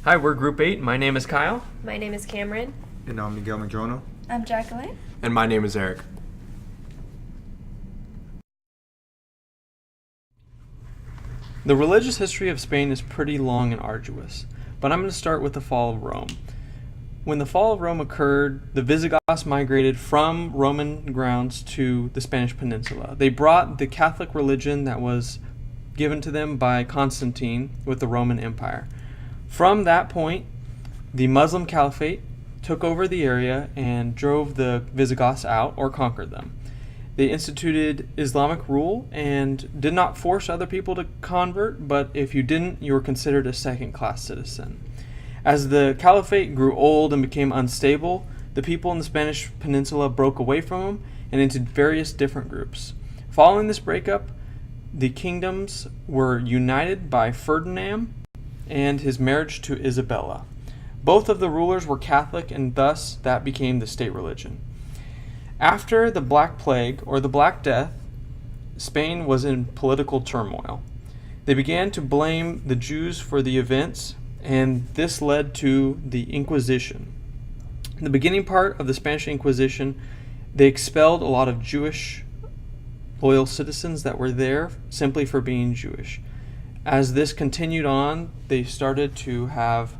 Hi, we're Group 8. My name is Kyle. My name is Cameron. And I'm Miguel Madrono. I'm Jacqueline. And my name is Eric. The religious history of Spain is pretty long and arduous, but I'm going to start with the fall of Rome. When the fall of Rome occurred, the Visigoths migrated from Roman grounds to the Spanish peninsula. They brought the Catholic religion that was given to them by Constantine with the Roman Empire. From that point, the Muslim Caliphate took over the area and drove the Visigoths out or conquered them. They instituted Islamic rule and did not force other people to convert, but if you didn't, you were considered a second-class citizen. As the Caliphate grew old and became unstable, the people in the Spanish peninsula broke away from them and into various different groups. Following this breakup, the kingdoms were united by Ferdinand and his marriage to Isabella. Both of the rulers were Catholic, and thus that became the state religion. After the Black Plague, or the Black Death, Spain was in political turmoil. They began to blame the Jews for the events, and this led to the Inquisition. In the beginning part of the Spanish Inquisition, they expelled a lot of Jewish loyal citizens that were there simply for being Jewish. As this continued on, they started to have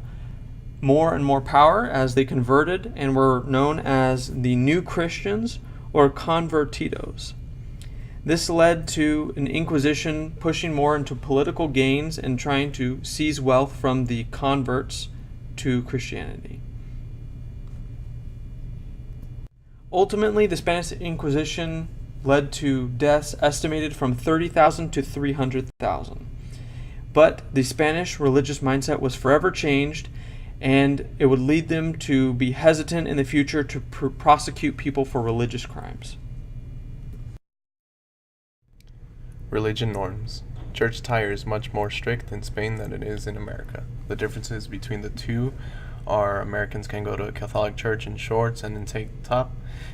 more and more power as they converted and were known as the New Christians or convertidos. This led to an Inquisition pushing more into political gains and trying to seize wealth from the converts to Christianity. Ultimately, the Spanish Inquisition led to deaths estimated from 30,000 to 300,000. But the Spanish religious mindset was forever changed, and it would lead them to be hesitant in the future to prosecute people for religious crimes. Religion norms. Church attire is much more strict in Spain than it is in America. The differences between the two are Americans can go to a Catholic church in shorts and in tank top,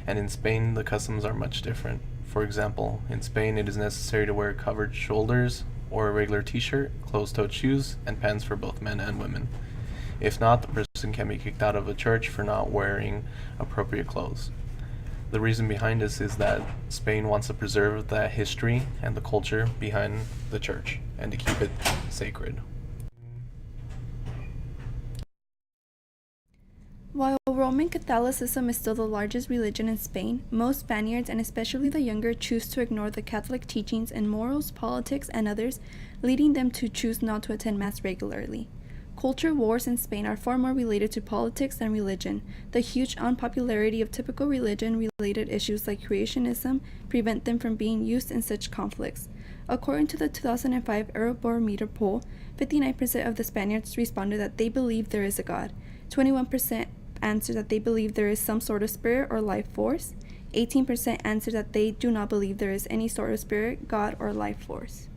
and in Spain the customs are much different. For example, in Spain it is necessary to wear covered shoulders or a regular t-shirt, closed-toed shoes, and pants for both men and women. If not, the person can be kicked out of a church for not wearing appropriate clothes. The reason behind this is that Spain wants to preserve that history and the culture behind the church and to keep it sacred. While Roman Catholicism is still the largest religion in Spain, most Spaniards, and especially the younger, choose to ignore the Catholic teachings in morals, politics, and others, leading them to choose not to attend Mass regularly. Culture wars in Spain are far more related to politics than religion. The huge unpopularity of typical religion-related issues like creationism prevent them from being used in such conflicts. According to the 2005 Eurobarometer poll, 59% of the Spaniards responded that they believe there is a God. 21% answered that they believe there is some sort of spirit or life force. 18% answered that they do not believe there is any sort of spirit, God, or life force.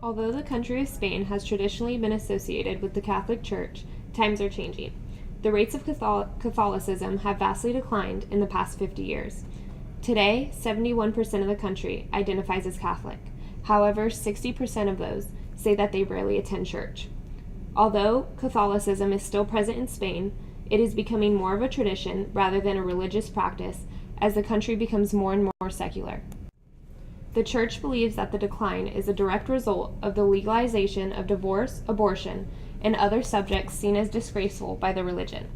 Although the country of Spain has traditionally been associated with the Catholic Church, times are changing. The rates of Catholicism have vastly declined in the past 50 years. Today, 71% of the country identifies as Catholic. However, 60% of those say that they rarely attend church. Although Catholicism is still present in Spain, it is becoming more of a tradition rather than a religious practice as the country becomes more and more secular. The Church believes that the decline is a direct result of the legalization of divorce, abortion, and other subjects seen as disgraceful by the religion.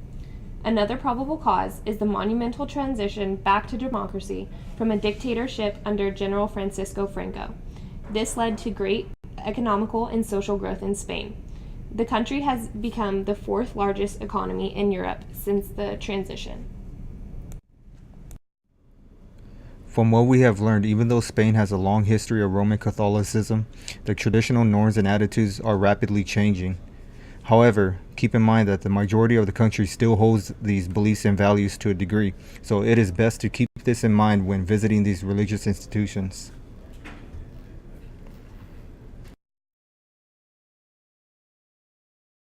Another probable cause is the monumental transition back to democracy from a dictatorship under General Francisco Franco. This led to great economical and social growth in Spain. The country has become the fourth largest economy in Europe since the transition. From what we have learned, even though Spain has a long history of Roman Catholicism, the traditional norms and attitudes are rapidly changing. However, keep in mind that the majority of the country still holds these beliefs and values to a degree, so it is best to keep this in mind when visiting these religious institutions.